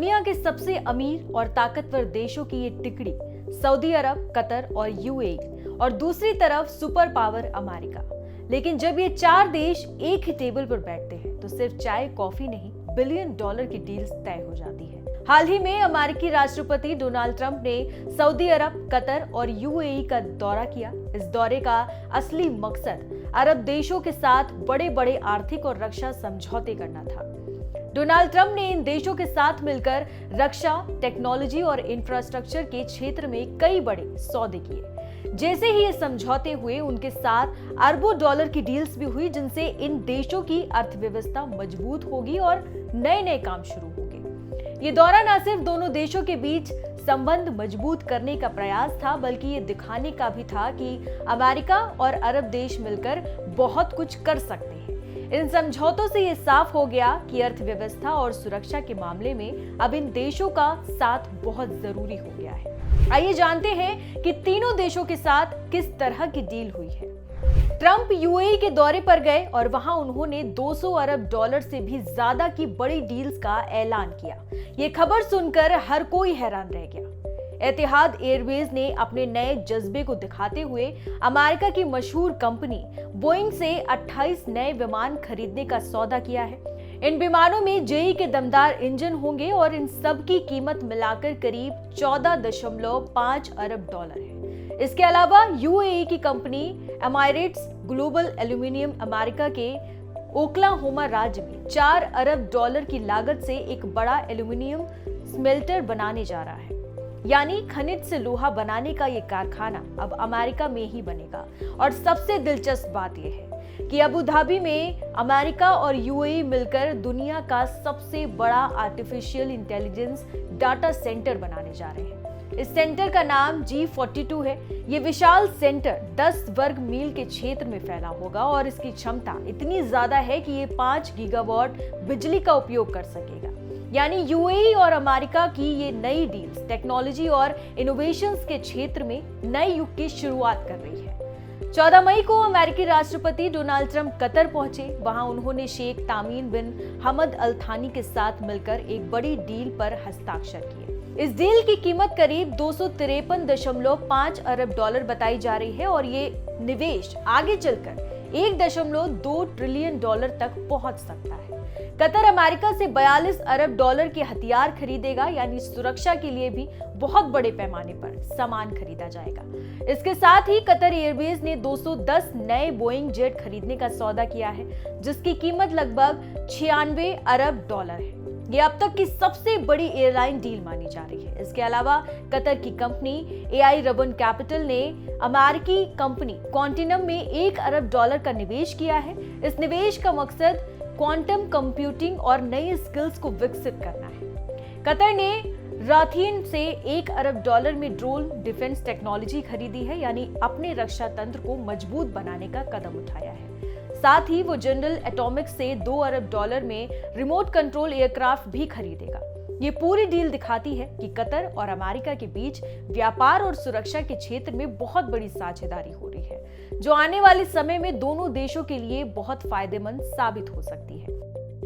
दुनिया के सबसे अमीर और ताकतवर देशों की ये टिकड़ी सऊदी अरब, कतर और यूएई और दूसरी तरफ सुपर पावर अमेरिका। लेकिन जब ये चार देश एक ही टेबल पर बैठते हैं तो सिर्फ चाय कॉफी नहीं, बिलियन डॉलर की डील्स तय हो जाती है। हाल ही में अमेरिकी राष्ट्रपति डोनाल्ड ट्रंप ने सऊदी अरब, कतर और यूएई का दौरा किया। इस दौरे का असली मकसद अरब देशों के साथ बड़े बड़े आर्थिक और रक्षा समझौते करना था। डोनाल्ड ट्रंप ने इन देशों के साथ मिलकर रक्षा, टेक्नोलॉजी और इंफ्रास्ट्रक्चर के क्षेत्र में कई बड़े सौदे किए। जैसे ही ये समझौते हुए, उनके साथ अरबों डॉलर की डील्स भी हुई, जिनसे इन देशों की अर्थव्यवस्था मजबूत होगी और नए नए काम शुरू होंगे। ये दौरा न सिर्फ दोनों देशों के बीच संबंध मजबूत करने का प्रयास था, बल्कि ये दिखाने का भी था कि अमेरिका और अरब देश मिलकर बहुत कुछ कर सकते हैं। इन समझौतों से ये साफ हो गया कि अर्थव्यवस्था और सुरक्षा के मामले में अब इन देशों का साथ बहुत जरूरी हो गया है। आइए जानते हैं कि तीनों देशों के साथ किस तरह की डील हुई है। ट्रंप यूएई के दौरे पर गए और वहां उन्होंने 200 अरब डॉलर से भी ज्यादा की बड़ी डील्स का ऐलान किया। ये खबर सुनकर हर कोई हैरान रह गया। एतिहाद एयरवेज ने अपने नए जज्बे को दिखाते हुए अमेरिका की मशहूर कंपनी बोइंग से 28 नए विमान खरीदने का सौदा किया है। इन विमानों में जेई के दमदार इंजन होंगे और इन सब की कीमत मिलाकर करीब 14.5 अरब डॉलर है। इसके अलावा यूएई की कंपनी एमाइरेट्स ग्लोबल एल्यूमिनियम अमेरिका के ओक्लाहोमा राज्य में 4 अरब डॉलर की लागत से एक बड़ा एल्यूमिनियम स्मेल्टर बनाने जा रहा है। यानी खनिज से लोहा बनाने का ये कारखाना अब अमेरिका में ही बनेगा। और सबसे दिलचस्प बात यह है कि अबू धाबी में अमेरिका और यूएई मिलकर दुनिया का सबसे बड़ा आर्टिफिशियल इंटेलिजेंस डाटा सेंटर बनाने जा रहे हैं। इस सेंटर का नाम G42 है। ये विशाल सेंटर 10 वर्ग मील के क्षेत्र में फैला होगा और इसकी क्षमता इतनी ज्यादा है कि ये 5 गीगावाट बिजली का उपयोग कर सकेगा। यानी यूएई और अमेरिका की ये नई डील्स टेक्नोलॉजी और इनोवेशंस के क्षेत्र में नए युग की शुरुआत कर रही है। 14 मई को अमेरिकी राष्ट्रपति डोनाल्ड ट्रंप कतर पहुंचे। वहां उन्होंने शेख तामीम बिन हमद अल थानी के साथ मिलकर एक बड़ी डील पर हस्ताक्षर किए। इस डील की कीमत करीब 253.5 अरब डॉलर बताई जा रही है और ये निवेश आगे चलकर 1.2 ट्रिलियन डॉलर तक पहुंच सकता है। कतर अमेरिका से 42 अरब डॉलर के हथियार खरीदेगा, यानी सुरक्षा के लिए भी बहुत बड़े पैमाने पर सामान खरीदा जाएगा। इसके साथ ही कतर एयरवेज ने 210 नए बोइंग जेट खरीदने का सौदा किया है, जिसकी कीमत लगभग 96 अरब डॉलर है। ये अब तक की सबसे बड़ी एयरलाइन डील मानी जा रही है। इसके अलावा कतर की कंपनी एआई रबन कैपिटल ने अमेरिकी कंपनी क्वांटिनम में 1 अरब डॉलर का निवेश किया है। इस निवेश का मकसद क्वांटम कंप्यूटिंग और नई स्किल्स को विकसित करना है। कतर ने राथीन से 1 अरब डॉलर में ड्रोन डिफेंस टेक्नोलॉजी खरीदी है, यानी अपने रक्षा तंत्र को मजबूत बनाने का कदम उठाया है। साथ ही वो जनरल एटॉमिक्स से 2 अरब डॉलर में रिमोट कंट्रोल एयरक्राफ्ट भी खरीदेगा। ये पूरी डील दिखाती है कि कतर और अमेरिका के बीच व्यापार और सुरक्षा के क्षेत्र में बहुत बड़ी साझेदारी हो रही है, जो आने वाले समय में दोनों देशों के लिए बहुत फायदेमंद साबित हो सकती है।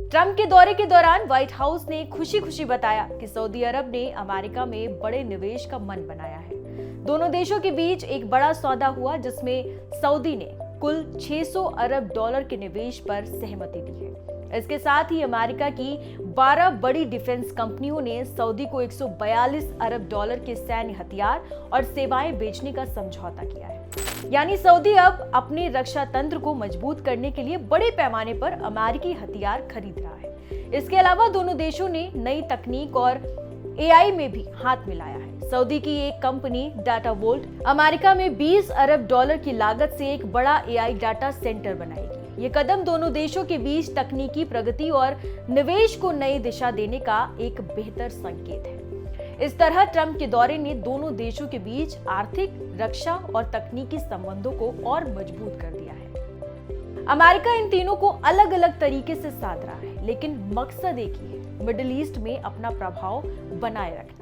ट्रंप के दौरे के दौरान व्हाइट हाउस ने खुशी खुशी बताया कि सऊदी अरब ने अमेरिका में बड़े निवेश का मन बनाया है। दोनों देशों के बीच एक बड़ा सौदा हुआ, जिसमें सऊदी ने कुल 600 अरब डॉलर के निवेश पर सहमति दी है। इसके साथ ही अमेरिका की 12 बड़ी डिफेंस कंपनियों ने सऊदी को 142 अरब डॉलर के सैन्य हथियार और सेवाएं बेचने का समझौता किया है। यानी सऊदी अब अपने रक्षा तंत्र को मजबूत करने के लिए बड़े पैमाने पर अमेरिकी हथियार खरीद रहा है। इसके अलावा दोनों देशों ने नई तकनीक और एआई में भी हाथ मिलाया है। सऊदी की एक कंपनी डाटा वोल्ट अमेरिका में 20 अरब डॉलर की लागत से एक बड़ा एआई डाटा सेंटर बनाएगी। ये कदम दोनों देशों के बीच तकनीकी प्रगति और निवेश को नई दिशा देने का एक बेहतर संकेत है। इस तरह ट्रंप के दौरे ने दोनों देशों के बीच आर्थिक, रक्षा और तकनीकी संबंधों को और मजबूत कर दिया है। अमेरिका इन तीनों को अलग अलग तरीके से साध रहा है, लेकिन मकसद एक ही है, मिडिल ईस्ट में अपना प्रभाव बनाए रखना।